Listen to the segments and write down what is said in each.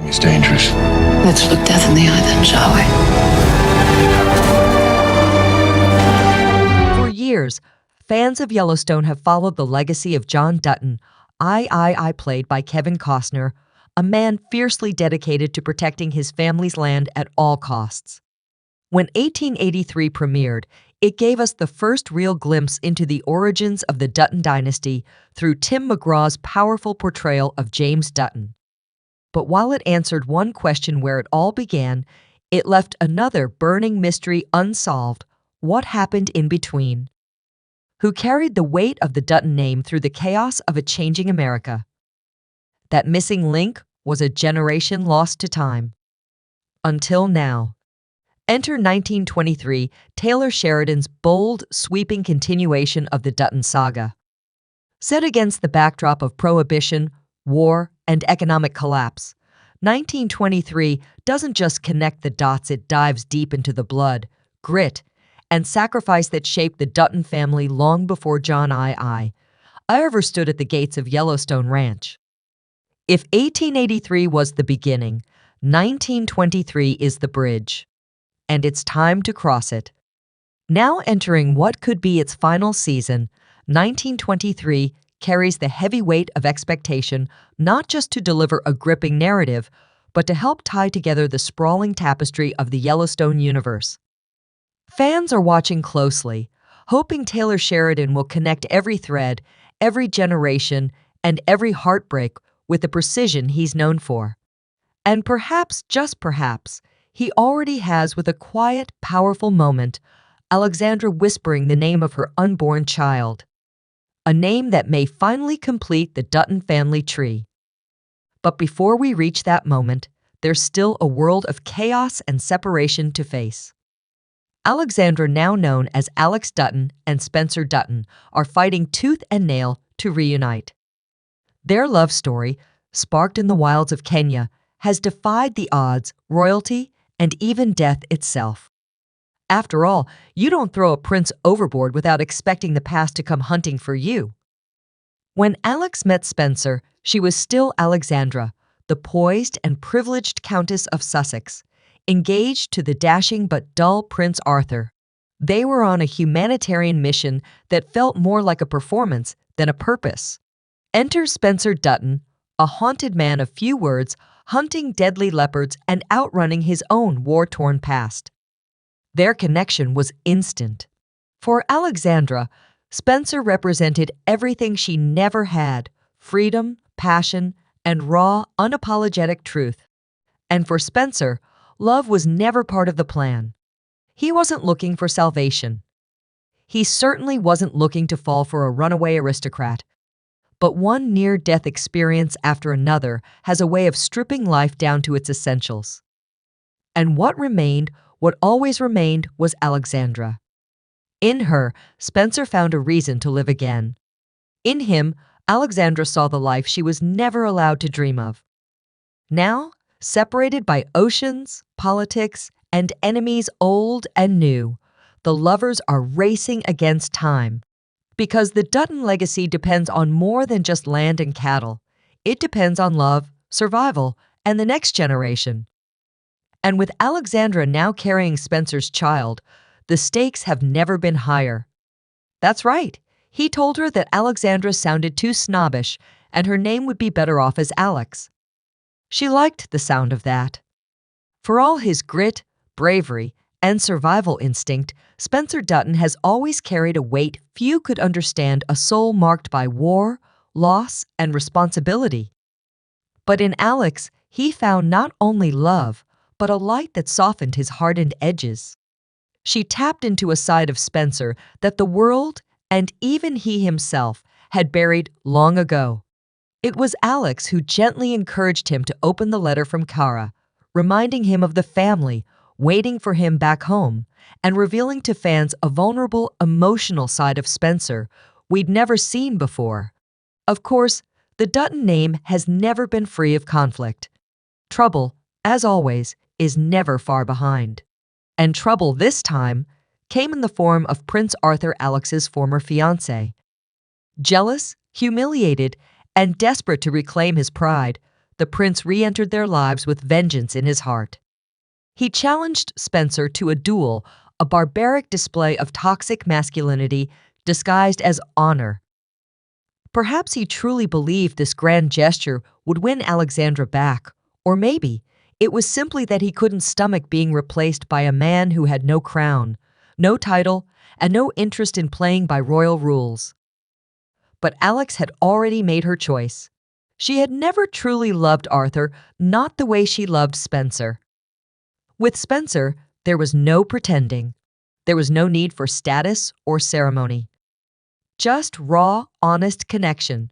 It's dangerous. Let's look death in the eye then, shall we? For years, fans of Yellowstone have followed the legacy of John Dutton, played by Kevin Costner, a man fiercely dedicated to protecting his family's land at all costs. When 1883 premiered, it gave us the first real glimpse into the origins of the Dutton dynasty through Tim McGraw's powerful portrayal of James Dutton. But while it answered one question where it all began, it left another burning mystery unsolved: what happened in between? Who carried the weight of the Dutton name through the chaos of a changing America? That missing link was a generation lost to time. Until now. Enter 1923, Taylor Sheridan's bold, sweeping continuation of the Dutton saga. Set against the backdrop of prohibition, war, and economic collapse, 1923 doesn't just connect the dots, it dives deep into the blood, grit, and sacrifice that shaped the Dutton family long before John I ever stood at the gates of Yellowstone Ranch. If 1883 was the beginning, 1923 is the bridge. And it's time to cross it. Now entering what could be its final season, 1923 carries the heavy weight of expectation not just to deliver a gripping narrative, but to help tie together the sprawling tapestry of the Yellowstone universe. Fans are watching closely, hoping Taylor Sheridan will connect every thread, every generation, and every heartbreak with the precision he's known for. And perhaps, just perhaps, he already has with a quiet, powerful moment, Alexandra whispering the name of her unborn child. A name that may finally complete the Dutton family tree. But before we reach that moment, there's still a world of chaos and separation to face. Alexandra, now known as Alex Dutton, and Spencer Dutton are fighting tooth and nail to reunite. Their love story, sparked in the wilds of Kenya, has defied the odds, royalty, and even death itself. After all, you don't throw a prince overboard without expecting the past to come hunting for you. When Alex met Spencer, she was still Alexandra, the poised and privileged Countess of Sussex, engaged to the dashing but dull Prince Arthur. They were on a humanitarian mission that felt more like a performance than a purpose. Enter Spencer Dutton, a haunted man of few words, hunting deadly leopards and outrunning his own war-torn past. Their connection was instant. For Alexandra, Spencer represented everything she never had: freedom, passion, and raw, unapologetic truth. And for Spencer, love was never part of the plan. He wasn't looking for salvation. He certainly wasn't looking to fall for a runaway aristocrat. But one near-death experience after another has a way of stripping life down to its essentials. And what always remained, was Alexandra. In her, Spencer found a reason to live again. In him, Alexandra saw the life she was never allowed to dream of. Now, separated by oceans, politics, and enemies old and new, the lovers are racing against time. Because the Dutton legacy depends on more than just land and cattle. It depends on love, survival, and the next generation. And with Alexandra now carrying Spencer's child, the stakes have never been higher. That's right. He told her that Alexandra sounded too snobbish and her name would be better off as Alex. She liked the sound of that. For all his grit, bravery, and survival instinct, Spencer Dutton has always carried a weight few could understand: a soul marked by war, loss, and responsibility. But in Alex, he found not only love, but a light that softened his hardened edges. She tapped into a side of Spencer that the world, and even he himself, had buried long ago. It was Alex who gently encouraged him to open the letter from Kara, reminding him of the family waiting for him back home, and revealing to fans a vulnerable, emotional side of Spencer we'd never seen before. Of course, the Dutton name has never been free of conflict. Trouble, as always, is never far behind. And trouble this time came in the form of Prince Arthur, Alex's former fiancé. Jealous, humiliated, and desperate to reclaim his pride, the prince re-entered their lives with vengeance in his heart. He challenged Spencer to a duel, a barbaric display of toxic masculinity disguised as honor. Perhaps he truly believed this grand gesture would win Alexandra back, or maybe it was simply that he couldn't stomach being replaced by a man who had no crown, no title, and no interest in playing by royal rules. But Alex had already made her choice. She had never truly loved Arthur, not the way she loved Spencer. With Spencer, there was no pretending. There was no need for status or ceremony. Just raw, honest connection.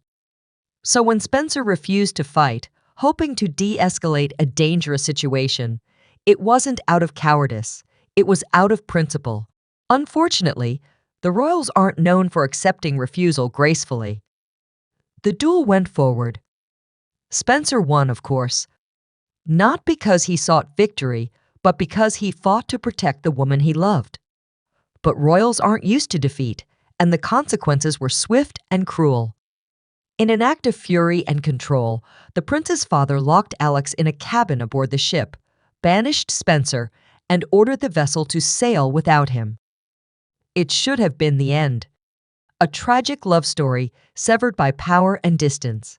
So when Spencer refused to fight, hoping to de-escalate a dangerous situation, it wasn't out of cowardice. It was out of principle. Unfortunately, the royals aren't known for accepting refusal gracefully. The duel went forward. Spencer won, of course, not because he sought victory, but because he fought to protect the woman he loved. But royals aren't used to defeat, and the consequences were swift and cruel. In an act of fury and control, the prince's father locked Alex in a cabin aboard the ship, banished Spencer, and ordered the vessel to sail without him. It should have been the end. A tragic love story severed by power and distance.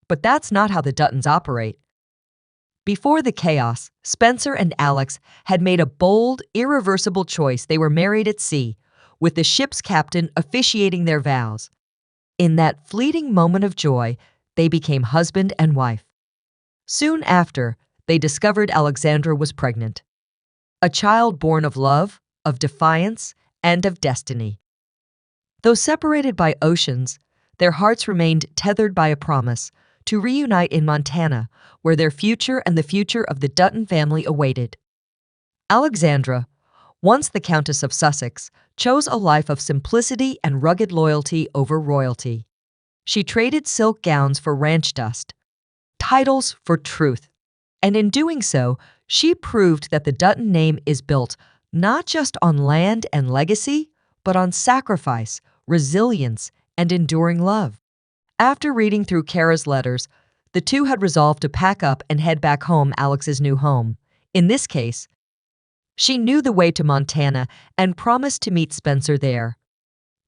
But that's not how the Duttons operate. Before the chaos, Spencer and Alex had made a bold, irreversible choice. They were married at sea, with the ship's captain officiating their vows. In that fleeting moment of joy, they became husband and wife. Soon after, they discovered Alexandra was pregnant. A child born of love, of defiance, and of destiny. Though separated by oceans, their hearts remained tethered by a promise to reunite in Montana, where their future and the future of the Dutton family awaited. Alexandra, once the Countess of Sussex, chose a life of simplicity and rugged loyalty over royalty. She traded silk gowns for ranch dust, titles for truth, and in doing so, she proved that the Dutton name is built not just on land and legacy, but on sacrifice, resilience, and enduring love. After reading through Kara's letters, the two had resolved to pack up and head back home, Alex's new home. In this case, she knew the way to Montana and promised to meet Spencer there.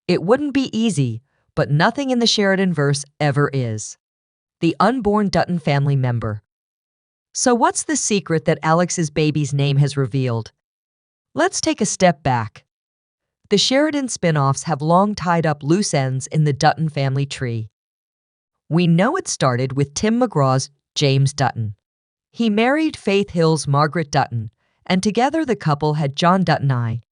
It wouldn't be easy, but nothing in the Sheridan verse ever is. The unborn Dutton family member. So what's the secret that Alex's baby's name has revealed? Let's take a step back. The Sheridan spin-offs have long tied up loose ends in the Dutton family tree. We know it started with Tim McGraw's James Dutton. He married Faith Hill's Margaret Dutton, and together the couple had John Dutton I.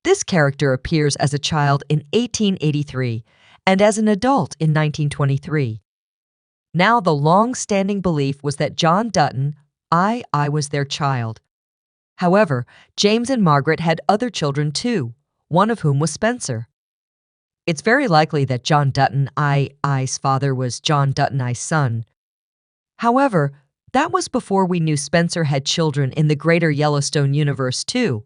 This character appears as a child in 1883 and as an adult in 1923. Now the long-standing belief was that John Dutton I was their child. However, James and Margaret had other children too, one of whom was Spencer. It's very likely that John Dutton I's father was John Dutton I's son. However, that was before we knew Spencer had children in the greater Yellowstone universe too.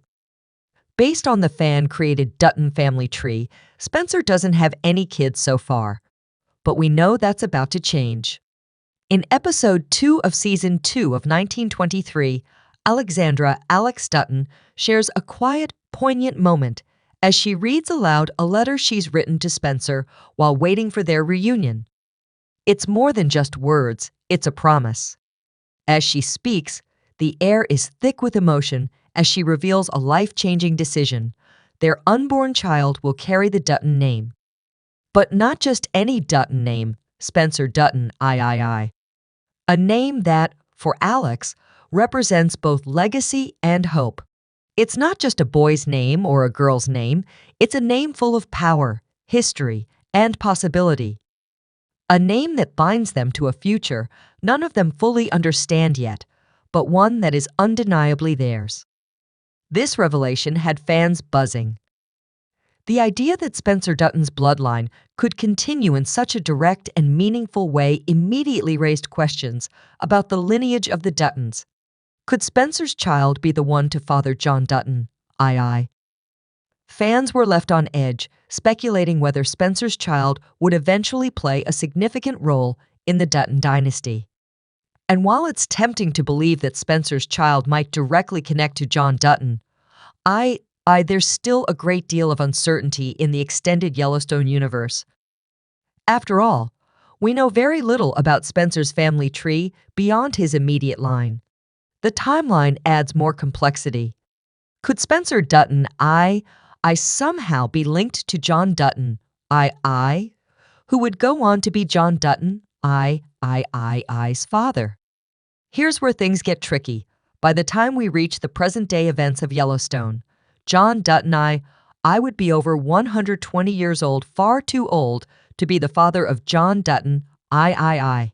Based on the fan-created Dutton family tree, Spencer doesn't have any kids so far. But we know that's about to change. In episode 2 of season 2 of 1923, Alexandra Alex Dutton shares a quiet, poignant moment as she reads aloud a letter she's written to Spencer while waiting for their reunion. It's more than just words, it's a promise. As she speaks, the air is thick with emotion as she reveals a life-changing decision. Their unborn child will carry the Dutton name. But not just any Dutton name, Spencer Dutton I. A name that, for Alex, represents both legacy and hope. It's not just a boy's name or a girl's name, it's a name full of power, history, and possibility. A name that binds them to a future none of them fully understand yet, but one that is undeniably theirs. This revelation had fans buzzing. The idea that Spencer Dutton's bloodline could continue in such a direct and meaningful way immediately raised questions about the lineage of the Duttons. Could Spencer's child be the one to father John Dutton I? Fans were left on edge, speculating whether Spencer's child would eventually play a significant role in the Dutton dynasty. And while it's tempting to believe that Spencer's child might directly connect to John Dutton, there's still a great deal of uncertainty in the extended Yellowstone universe. After all, we know very little about Spencer's family tree beyond his immediate line. The timeline adds more complexity. Could Spencer Dutton, somehow be linked to John Dutton, who would go on to be John Dutton, I's father? Here's where things get tricky. By the time we reach the present-day events of Yellowstone, John Dutton, I would be over 120 years old, far too old to be the father of John Dutton, I.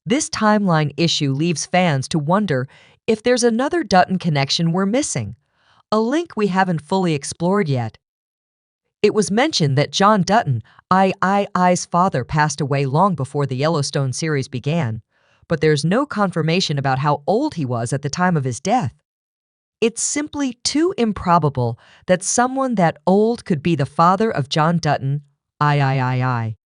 This timeline issue leaves fans to wonder if there's another Dutton connection we're missing, a link we haven't fully explored yet. It was mentioned that John Dutton, I's father, passed away long before the Yellowstone series began, but there's no confirmation about how old he was at the time of his death. It's simply too improbable that someone that old could be the father of John Dutton, I.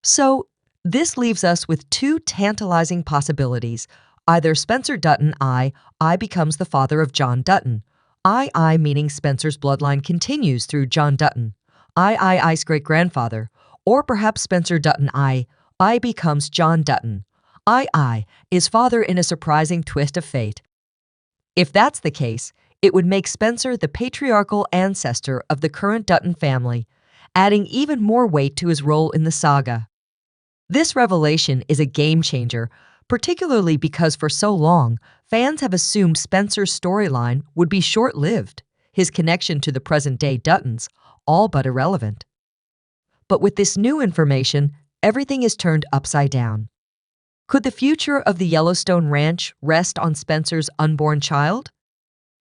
So, this leaves us with two tantalizing possibilities. Either Spencer Dutton, I becomes the father of John Dutton, I meaning Spencer's bloodline continues through John Dutton, I's great-grandfather, or perhaps Spencer Dutton, I becomes John Dutton, I is father in a surprising twist of fate. If that's the case, it would make Spencer the patriarchal ancestor of the current Dutton family, adding even more weight to his role in the saga. This revelation is a game-changer, particularly because for so long, fans have assumed Spencer's storyline would be short-lived, his connection to the present-day Duttons all but irrelevant. But with this new information, everything is turned upside down. Could the future of the Yellowstone Ranch rest on Spencer's unborn child?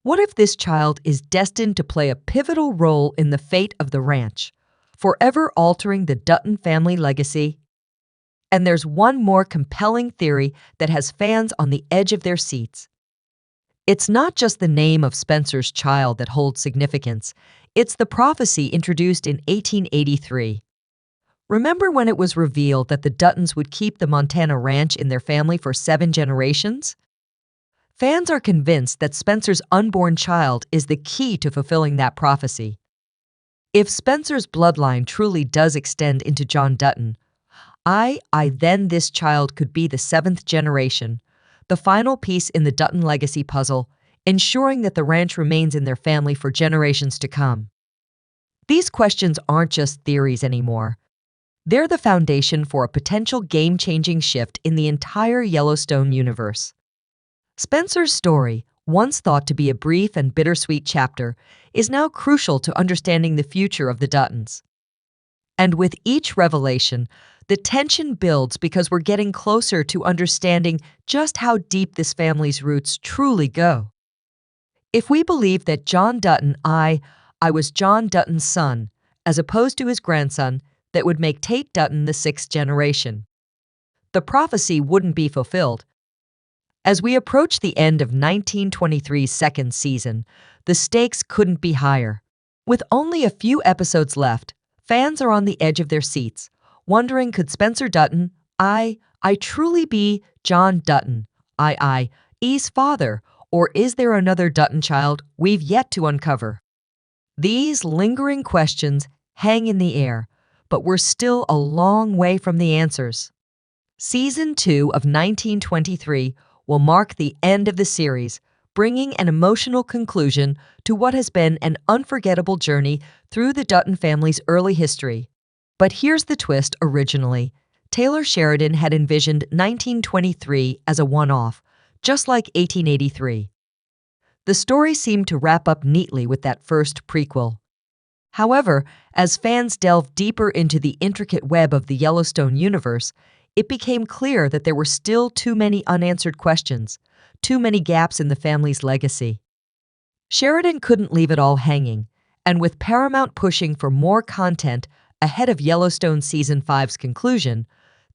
What if this child is destined to play a pivotal role in the fate of the ranch, forever altering the Dutton family legacy? And there's one more compelling theory that has fans on the edge of their seats. It's not just the name of Spencer's child that holds significance, it's the prophecy introduced in 1883. Remember when it was revealed that the Duttons would keep the Montana ranch in their family for 7 generations? Fans are convinced that Spencer's unborn child is the key to fulfilling that prophecy. If Spencer's bloodline truly does extend into John Dutton, then this child could be the 7th generation, the final piece in the Dutton legacy puzzle, ensuring that the ranch remains in their family for generations to come. These questions aren't just theories anymore. They're the foundation for a potential game-changing shift in the entire Yellowstone universe. Spencer's story, once thought to be a brief and bittersweet chapter, is now crucial to understanding the future of the Duttons. And with each revelation, the tension builds because we're getting closer to understanding just how deep this family's roots truly go. If we believe that John Dutton, I was John Dutton's son, as opposed to his grandson, that would make Tate Dutton the 6th generation. The prophecy wouldn't be fulfilled. As we approach the end of 1923's second season, the stakes couldn't be higher. With only a few episodes left, fans are on the edge of their seats, wondering could Spencer Dutton, I truly be John Dutton, I's father, or is there another Dutton child we've yet to uncover? These lingering questions hang in the air, but we're still a long way from the answers. Season 2 of 1923 will mark the end of the series, bringing an emotional conclusion to what has been an unforgettable journey through the Dutton family's early history. But here's the twist originally. Taylor Sheridan had envisioned 1923 as a one-off, just like 1883. The story seemed to wrap up neatly with that first prequel. However, as fans delved deeper into the intricate web of the Yellowstone universe, it became clear that there were still too many unanswered questions, too many gaps in the family's legacy. Sheridan couldn't leave it all hanging, and with Paramount pushing for more content ahead of Yellowstone Season 5's conclusion,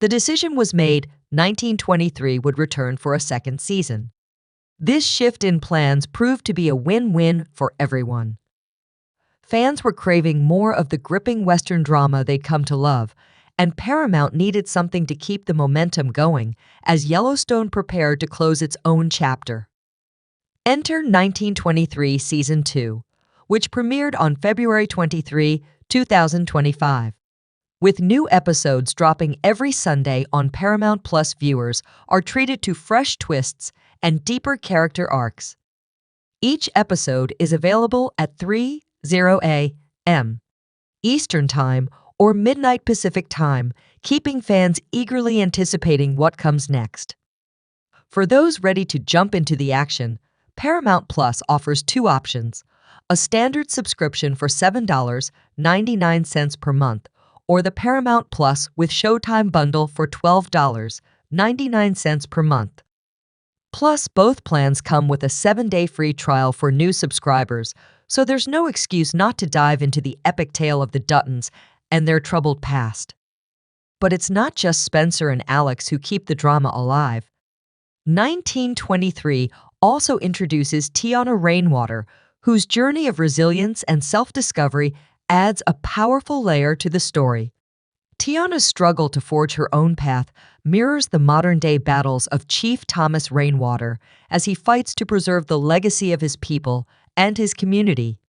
the decision was made 1923 would return for a second season. This shift in plans proved to be a win-win for everyone. Fans were craving more of the gripping Western drama they'd come to love, and Paramount needed something to keep the momentum going as Yellowstone prepared to close its own chapter. Enter 1923 Season 2, which premiered on February 23, 2025. With new episodes dropping every Sunday on Paramount Plus, viewers are treated to fresh twists and deeper character arcs. Each episode is available at 3:00 a.m. Eastern Time or midnight Pacific Time, keeping fans eagerly anticipating what comes next. For those ready to jump into the action, Paramount Plus offers two options: a standard subscription for $7.99 per month, or the Paramount Plus with Showtime bundle for $12.99 per month. Plus, both plans come with a 7-day free trial for new subscribers, so there's no excuse not to dive into the epic tale of the Duttons and their troubled past. But it's not just Spencer and Alex who keep the drama alive. 1923 also introduces Tiana Rainwater, whose journey of resilience and self-discovery adds a powerful layer to the story. Tiana's struggle to forge her own path mirrors the modern-day battles of Chief Thomas Rainwater as he fights to preserve the legacy of his people and his community.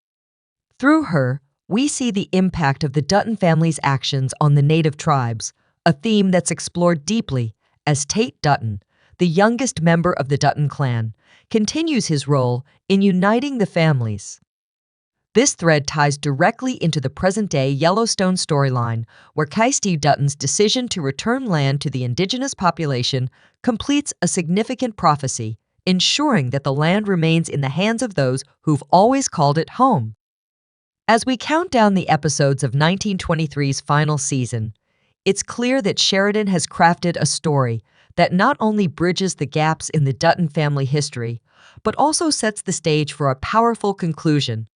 Through her, we see the impact of the Dutton family's actions on the native tribes, a theme that's explored deeply as Tate Dutton, the youngest member of the Dutton clan, continues his role in uniting the families. This thread ties directly into the present-day Yellowstone storyline, where Kirsty Dutton's decision to return land to the indigenous population completes a significant prophecy, ensuring that the land remains in the hands of those who've always called it home. As we count down the episodes of 1923's final season, it's clear that Sheridan has crafted a story that not only bridges the gaps in the Dutton family history, but also sets the stage for a powerful conclusion.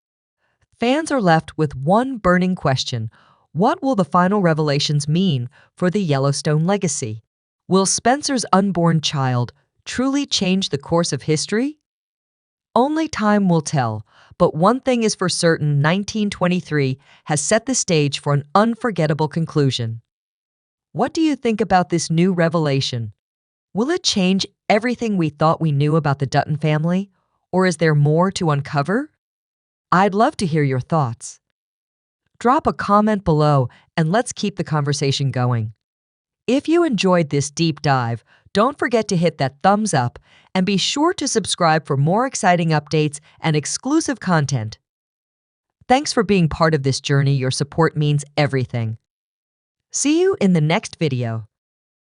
Fans are left with one burning question: what will the final revelations mean for the Yellowstone legacy? Will Spencer's unborn child truly change the course of history? Only time will tell, but one thing is for certain: 1923 has set the stage for an unforgettable conclusion. What do you think about this new revelation? Will it change everything we thought we knew about the Dutton family, or is there more to uncover? I'd love to hear your thoughts. Drop a comment below and let's keep the conversation going. If you enjoyed this deep dive, don't forget to hit that thumbs up and be sure to subscribe for more exciting updates and exclusive content. Thanks for being part of this journey. Your support means everything. See you in the next video.